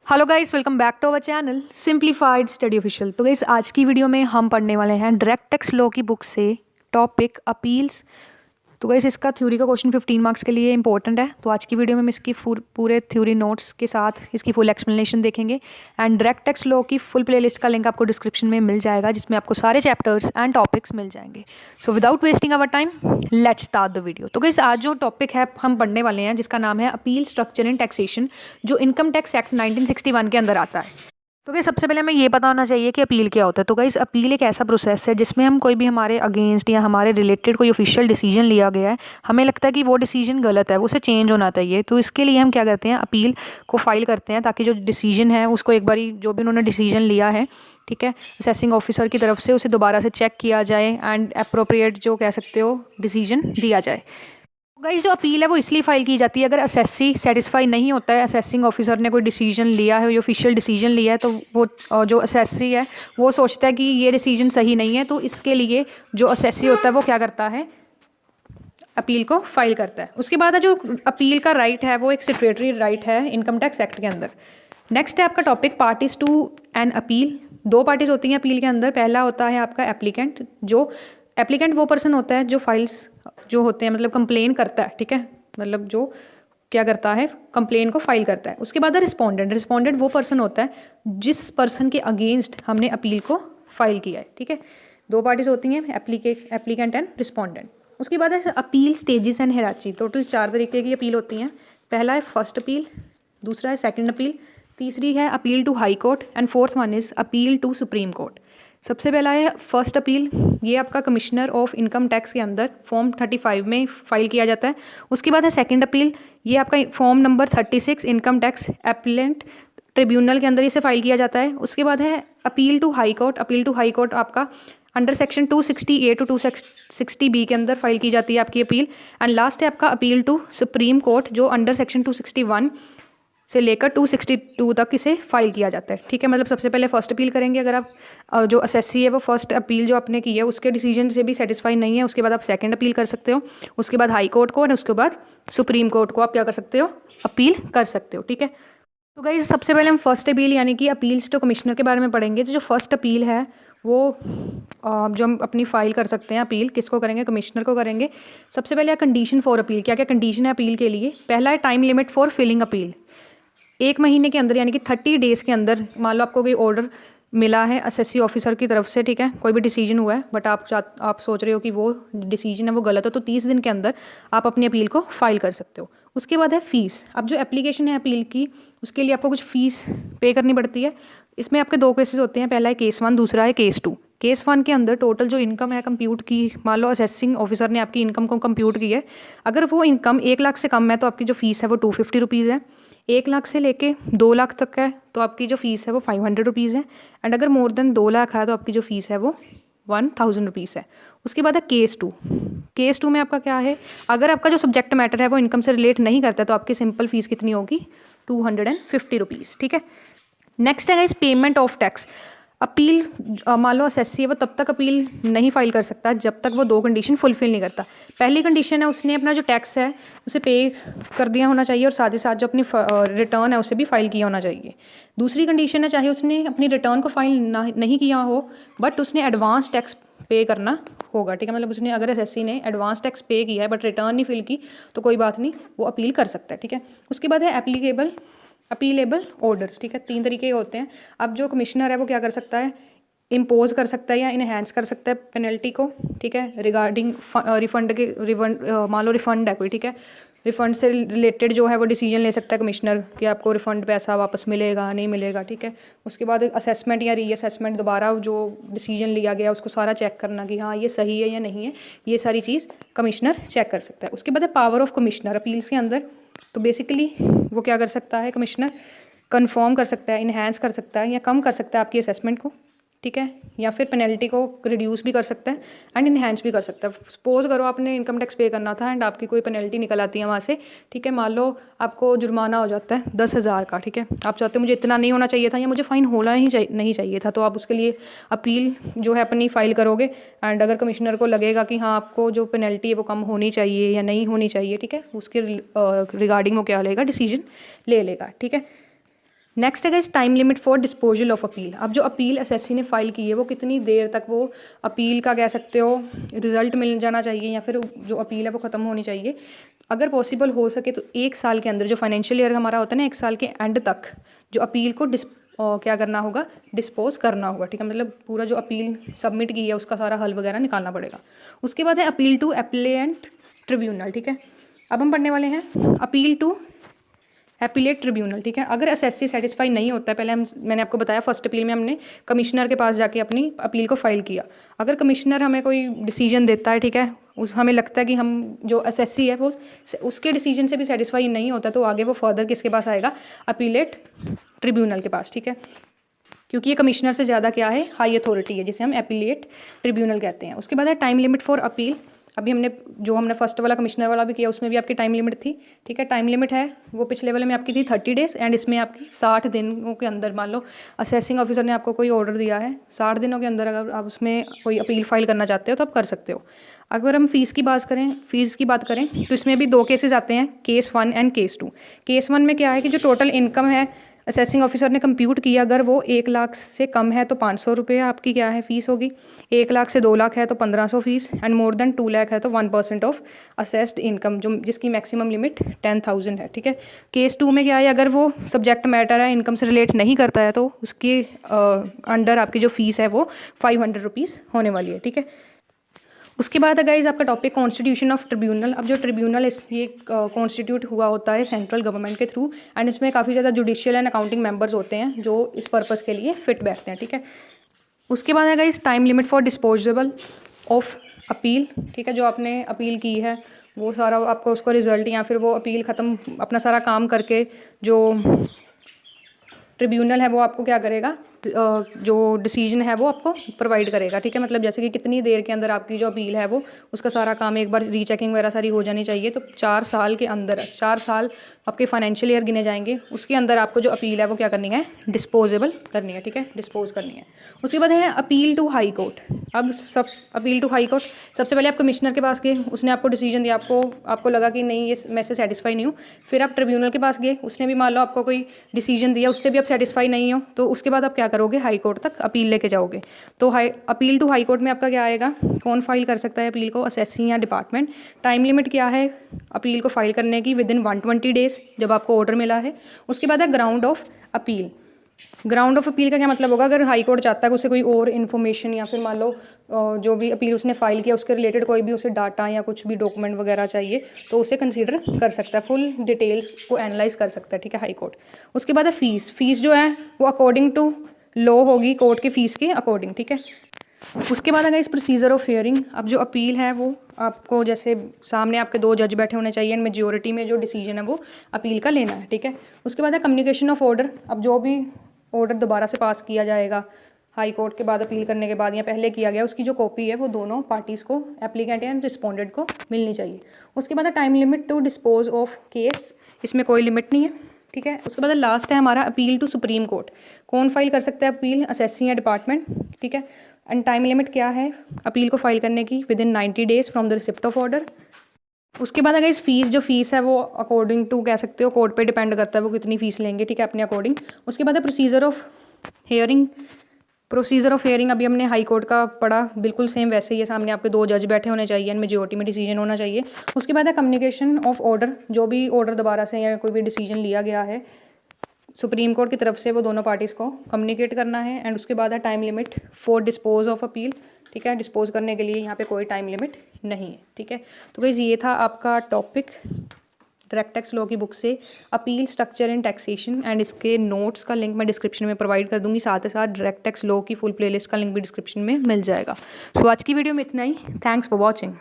Hello guys, welcome back to our channel simplified study official. तो guys आज की video में हम पढ़ने वाले हैं डायरेक्ट टेक्स्ट लॉ की बुक से टॉपिक अपील्स। तो गाइस इसका थ्योरी का क्वेश्चन 15 मार्क्स के लिए इंपॉर्टेंट है। तो आज की वीडियो में हम इसकी पूरे थ्योरी नोट्स के साथ इसकी फुल एक्सप्लेनेशन देखेंगे। एंड डायरेक्ट टेक्स्ट लॉ की फुल प्लेलिस्ट का लिंक आपको डिस्क्रिप्शन में मिल जाएगा, जिसमें आपको सारे चैप्टर्स एंड टॉपिक्स मिल जाएंगे। So without wasting our time let's start the video. तो गाइस आज जो टॉपिक है हम पढ़ने वाले हैं, जिसका नाम है अपील स्ट्रक्चर इन टैक्सेशन, जो इनकम टैक्स एक्ट 1961 के अंदर आता है। तो गाइस सबसे पहले हमें ये पता होना चाहिए कि अपील क्या होता है। तो गाइस अपील एक ऐसा प्रोसेस है जिसमें हम कोई भी हमारे अगेंस्ट या हमारे रिलेटेड कोई ऑफिशियल डिसीजन लिया गया है, हमें लगता है कि वो डिसीजन गलत है, उसे चेंज होना चाहिए। तो इसके लिए हम क्या करते हैं, अपील को फाइल करते हैं, ताकि जो डिसीजन है उसको एक बारी जो भी उन्होंने डिसीजन लिया है, ठीक है, असेसिंग ऑफिसर की तरफ से उसे दोबारा से चेक किया जाए एंड अप्रोप्रिएट जो कह सकते हो डिसीजन दिया जाए। गाइस जो अपील है वो इसलिए फाइल की जाती है अगर असेसी सेटिस्फाई नहीं होता है, असेसिंग ऑफिसर ने कोई डिसीजन लिया है, जो ऑफिशियल डिसीजन लिया है, तो वो जो असेसी है वो सोचता है कि ये डिसीजन सही नहीं है। तो इसके लिए जो असेसी होता है वो क्या करता है, अपील को फाइल करता है। उसके बाद जो अपील का राइट है वो एक स्टैट्यूटरी राइट है इनकम टैक्स एक्ट के अंदर। नेक्स्ट है आपका topic parties to an appeal. दो पार्टीज होती हैं अपील के अंदर। पहला होता है आपका एप्लीकेंट। जो एप्लीकेंट वो पर्सन होता है जो फाइल्स जो होते हैं, मतलब कंप्लेन करता है, ठीक है, मतलब जो क्या करता है, कंप्लेन को फाइल करता है। उसके बाद है रिस्पोंडेंट। रिस्पोंडेंट वो पर्सन होता है जिस पर्सन के अगेंस्ट हमने अपील को फाइल किया है, ठीक है। दो पार्टीज होती हैं, एप्लीकेंट एंड रिस्पोंडेंट। उसके बाद है appeal stages and hierarchy. Total 4 तरीके की अपील होती हैं। पहला है फर्स्ट अपील, दूसरा है सेकंड अपील, तीसरी है appeal to high court and fourth one is appeal to supreme court. सबसे पहला है फर्स्ट अपील। ये आपका कमिश्नर ऑफ इनकम टैक्स के अंदर फॉर्म 35 में फाइल किया जाता है। उसके बाद है सेकंड अपील। ये आपका form number 36 income tax appellate tribunal के अंदर इसे फाइल किया जाता है। उसके बाद है appeal to high court. Appeal to high court आपका under section 260A to 260B के अंदर फाइल की जाती है आपकी अपील। एंड लास्ट है आपका अपील टू सुप्रीम कोर्ट, जो अंडर सेक्शन 261 से लेकर 262 तक इसे फाइल किया जाता है, ठीक है। मतलब सबसे पहले फर्स्ट अपील करेंगे अगर आप जो असेसी है वो फर्स्ट अपील जो आपने की है उसके डिसीजन से भी सेटिस्फाई नहीं है, उसके बाद आप सेकंड अपील कर सकते हो। उसके बाद हाई कोर्ट को और उसके बाद सुप्रीम कोर्ट को आप क्या कर सकते हो, अपील कर सकते हो, ठीक है। तो गाइस सबसे पहले हम फर्स्ट अपील यानी कि अपील्स टू कमिश्नर के बारे में पढ़ेंगे। तो जो फर्स्ट अपील है वो जो हम अपनी फाइल कर सकते हैं, अपील किसको करेंगे, कमिश्नर को करेंगे। सबसे पहले कंडीशन फॉर अपील, क्या क्या कंडीशन है अपील के लिए। पहला है time limit for filing appeal. 1 महीने के अंदर यानी कि 30 डेज़ के अंदर, मान लो आपको कोई ऑर्डर मिला है असेसी ऑफिसर की तरफ से, ठीक है, कोई भी डिसीजन हुआ है बट आप सोच रहे हो कि वो डिसीजन है वो गलत हो, तो 30 दिन के अंदर आप अपनी अपील को फाइल कर सकते हो। उसके बाद है फ़ीस। अब जो एप्लीकेशन है अपील की उसके लिए आपको कुछ फ़ीस पे करनी पड़ती है। इसमें आपके 2 केसेस होते हैं, पहला है केस 1, दूसरा है केस 2। केस 1 के अंदर टोटल जो इनकम है कंप्यूट की, मान लो असेसिंग ऑफिसर ने आपकी इनकम को कंप्यूट की है, अगर वो इनकम 1 लाख से कम है तो आपकी जो फ़ीस है वो 250 रुपीज़ है। 1 लाख से लेके 2 लाख तक है तो आपकी जो फ़ीस है वो 500 रुपीज़ है। एंड अगर मोर देन 2 लाख है तो आपकी जो फ़ीस है वो 1000 रुपीज़ है। उसके बाद है केस 2। केस 2 में आपका क्या है, अगर आपका जो सब्जेक्ट मैटर है वो इनकम से रिलेट नहीं करता है तो आपकी सिंपल फीस कितनी होगी, 250 रुपीज़, ठीक है। नेक्स्ट है guys payment of tax. Appeal मान लो असेसी है वो तब तक अपील नहीं फाइल कर सकता जब तक वो 2 कंडीशन फुलफिल नहीं करता। पहली कंडीशन है उसने अपना जो टैक्स है उसे पे कर दिया होना चाहिए और साथ ही साथ जो अपनी रिटर्न है उसे भी फाइल किया होना चाहिए। दूसरी कंडीशन है चाहे उसने अपनी रिटर्न को फाइल नहीं किया हो बट उसने एडवांस टैक्स पे करना होगा, ठीक है। मतलब उसने अगर एसएससी ने एडवांस टैक्स पे किया है बट रिटर्न नहीं फिल की तो कोई बात नहीं, वो अपील कर सकता है, ठीक है। उसके बाद है अपीलेबल ऑर्डर्स, ठीक है। 3 तरीके के होते हैं। अब जो कमिश्नर है वो क्या कर सकता है, इम्पोज कर सकता है या इनहेंस कर सकता है पेनल्टी को, ठीक है, रिगार्डिंग रिफंड के मान लो रिफंड है कोई, ठीक है, रिफंड से रिलेटेड जो है वो डिसीजन ले सकता है कमिश्नर कि आपको रिफंड पैसा वापस मिलेगा नहीं मिलेगा, ठीक है। उसके बाद असेसमेंट या रीअसेसमेंट, दोबारा जो डिसीजन लिया गया उसको सारा चेक करना कि हाँ ये सही है या नहीं है, ये सारी चीज़ कमिश्नर चेक कर सकता है। उसके बाद है पावर ऑफ कमिश्नर अपील्स के अंदर। तो बेसिकली वो क्या कर सकता है, कमिश्नर कन्फर्म कर सकता है, इन्हेंस कर सकता है या कम कर सकता है आपकी असेसमेंट को, ठीक है, या फिर पेनल्टी को रिड्यूस भी कर सकता है एंड इन्हेंस भी कर सकता है। सपोज करो आपने इनकम टैक्स पे करना था एंड आपकी कोई पेनल्टी निकल आती है वहाँ से, ठीक है, मान लो आपको जुर्माना हो जाता है 10,000 का, ठीक है, आप चाहते हो मुझे इतना नहीं होना चाहिए था या मुझे फ़ाइन होना ही नहीं चाहिए था, तो आप उसके लिए अपील जो है अपनी फाइल करोगे एंड अगर कमिश्नर को लगेगा कि हाँ आपको जो पेनल्टी है वो कम होनी चाहिए या नहीं होनी चाहिए, ठीक है, उसके रिगार्डिंग वो क्या लेगा, डिसीजन ले लेगा, ठीक है। नेक्स्ट है time limit for disposal of appeal. अब जो अपील एसएससी ने फाइल की है वो कितनी देर तक वो अपील का कह सकते हो रिजल्ट मिल जाना चाहिए या फिर जो अपील है वो ख़त्म होनी चाहिए। अगर पॉसिबल हो सके तो 1 साल के अंदर, जो फाइनेंशियल ईयर हमारा होता है ना, 1 साल के एंड तक जो अपील को क्या करना होगा, डिस्पोज करना होगा। ठीक है, मतलब पूरा जो अपील सबमिट की है उसका सारा हल वगैरह निकालना पड़ेगा। उसके बाद है अपील टू एप्लीएंट ट्रिब्यूनल। ठीक है, अब हम पढ़ने वाले हैं अपील टू एपीलेट ट्रिब्यूनल। ठीक है, अगर एसएससी सेटिस्फाई नहीं होता है, पहले मैंने आपको बताया फर्स्ट अपील में हमने कमिश्नर के पास जाके अपनी अपील को फाइल किया। अगर कमिश्नर हमें कोई डिसीजन देता है, ठीक है, हमें लगता है कि हम जो एसएससी है वो उसके डिसीजन से भी सेटिस्फाई नहीं होता, तो आगे वो फर्दर किसके पास आएगा, अपीलेट ट्रिब्यूनल के पास। ठीक है, क्योंकि ये कमिश्नर से ज़्यादा क्या है, हाई अथॉरिटी है, जिसे हम एपीलेट ट्रिब्यूनल कहते हैं। उसके बाद है टाइम लिमिट फॉर अपील। अभी हमने फर्स्ट वाला कमिश्नर वाला भी किया, उसमें भी आपकी टाइम लिमिट थी। ठीक है, टाइम लिमिट है वो पिछले वाले में आपकी थी 30 डेज़ एंड इसमें आपकी 60 दिनों के अंदर, मान लो असेसिंग ऑफिसर ने आपको कोई ऑर्डर दिया है, 60 दिनों के अंदर अगर आप उसमें कोई अपील फाइल करना चाहते हो तो आप कर सकते हो। अगर हम फ़ीस की बात करें तो इसमें भी 2 केसेस आते हैं, केस 1 एंड केस 2। केस 1 में क्या है कि जो टोटल इनकम है असेसिंग ऑफिसर ने कंप्यूट किया, अगर वो 1 लाख से कम है तो 500 रुपये आपकी क्या है फ़ीस होगी, 1 लाख से 2 लाख है तो 1500 fees, and more than 2 lakh है तो 1% ऑफ असेस्ड इनकम, जो जिसकी मैक्सिमम लिमिट 10,000 है। ठीक है, केस 2 में क्या है, अगर वो सब्जेक्ट मैटर है इनकम से रिलेट नहीं करता है तो उसके अंडर आपकी जो फ़ीस है वो 500 रुपीज़ होने वाली है। ठीक है, उसके बाद है गाइज आपका टॉपिक कॉन्स्टिट्यूशन ऑफ ट्रिब्यूनल। अब जो ट्रिब्यूनल ये कॉन्स्टिट्यूट हुआ होता है सेंट्रल गवर्नमेंट के थ्रू, एंड इसमें काफ़ी ज़्यादा जुडिशियल एंड अकाउंटिंग मेंबर्स होते हैं जो इस पर्पज़ के लिए फिट बैठते हैं। ठीक है, उसके बाद है guys time limit for disposable of appeal. ठीक है, जो आपने अपील की है वो सारा आपको उसको रिजल्ट या फिर वो अपील ख़त्म अपना सारा काम करके जो ट्रिब्यूनल है वो आपको क्या करेगा, जो डिसीजन है वो आपको प्रोवाइड करेगा। ठीक है, मतलब जैसे कि कितनी देर के अंदर आपकी जो अपील है वो उसका सारा काम एक बार रीचेकिंग वगैरह सारी हो जानी चाहिए, तो 4 साल के अंदर, 4 साल आपके फाइनेंशियल ईयर गिने जाएंगे, उसके अंदर आपको जो अपील है वो क्या करनी है, डिस्पोजेबल करनी है। ठीक है, डिस्पोज करनी है। उसके बाद है अपील टू हाई कोर्ट। अब अपील टू हाई कोर्ट, सबसे पहले आप कमिश्नर के पास गए, उसने आपको डिसीजन दिया, आपको लगा कि नहीं ये मैं से सेटिस्फाई नहीं हूँ, फिर आप ट्रिब्यूनल के पास गए, उसने भी मान लो आपको कोई डिसीजन दिया, उससे भी आप सेटिस्फाई नहीं हो, तो उसके बाद आप क्या करोगे, हाई कोर्ट तक अपील लेके जाओगे। तो अपील टू हाई कोर्ट में आपका क्या आएगा, कौन फाइल कर सकता है अपील को, असेसिंग या डिपार्टमेंट। टाइम लिमिट क्या है अपील को फाइल करने की, विद इन 120 डेज जब आपको ऑर्डर मिला है। उसके बाद है ground of appeal. Ground of appeal का क्या मतलब होगा, अगर हाई कोर्ट चाहता है कि उसे कोई और इन्फॉर्मेशन या फिर मान लो जो भी अपील उसने फाइल किया उसके रिलेटेड कोई भी उसे डाटा या कुछ भी डॉक्यूमेंट वगैरह चाहिए तो उसे कंसीडर कर सकता है, फुल डिटेल्स को एनालाइज कर सकता है। ठीक है, हाई कोर्ट। उसके बाद है फीस जो है वो अकॉर्डिंग टू लॉ होगी, कोर्ट की फ़ीस के अकॉर्डिंग। ठीक है, उसके बाद अगर इस प्रोसीजर ऑफ हियरिंग, अब जो अपील है वो आपको जैसे सामने आपके 2 जज बैठे होने चाहिए, मेजोरिटी में जो डिसीजन है वो अपील का लेना है। ठीक है, उसके बाद है कम्युनिकेशन ऑफ ऑर्डर। अब जो भी ऑर्डर दोबारा से पास किया जाएगा हाई कोर्ट के बाद अपील करने के बाद या पहले किया गया, उसकी जो कॉपी है वो दोनों पार्टीज़ को, एप्लीकेंट एंड रिस्पोंडेंट को मिलनी चाहिए। उसके बाद है time limit to dispose of case, इसमें कोई लिमिट नहीं है। ठीक है, उसके बाद लास्ट है हमारा अपील टू सुप्रीम कोर्ट। कौन फाइल कर सकता है अपील, असेसिंग या डिपार्टमेंट। ठीक है, एंड टाइम लिमिट क्या है अपील को फाइल करने की, with in 90 days from the receipt of order. उसके बाद अगर इस फीस है वो अकॉर्डिंग टू कह सकते हो कोर्ट पे डिपेंड करता है वो कितनी फ़ीस लेंगे। ठीक है, अपने अकॉर्डिंग। उसके बाद है प्रोसीजर ऑफ हियरिंग। अभी हमने हाई कोर्ट का पढ़ा, बिल्कुल सेम वैसे ही है, सामने आपके 2 जज बैठे होने चाहिए, मेजोरिटी में डिसीजन होना चाहिए। उसके बाद है कम्युनिकेशन ऑफ ऑर्डर, जो भी ऑर्डर दोबारा से या कोई भी डिसीजन लिया गया है सुप्रीम कोर्ट की तरफ से वो दोनों पार्टीज़ को कम्युनिकेट करना है। एंड उसके बाद है time limit for dispose of appeal. ठीक है, डिस्पोज करने के लिए यहाँ पे कोई टाइम लिमिट नहीं है। ठीक है, तो गाइस ये था आपका टॉपिक डायरेक्ट टैक्स लॉ की बुक से appeal structure and taxation, and इसके नोट्स का लिंक मैं डिस्क्रिप्शन में प्रोवाइड कर दूंगी, साथ ही साथ डायरेक्ट टैक्स लॉ की फुल प्लेलिस्ट का लिंक भी डिस्क्रिप्शन में मिल जाएगा। सो आज की वीडियो में इतना ही। Thanks for watching.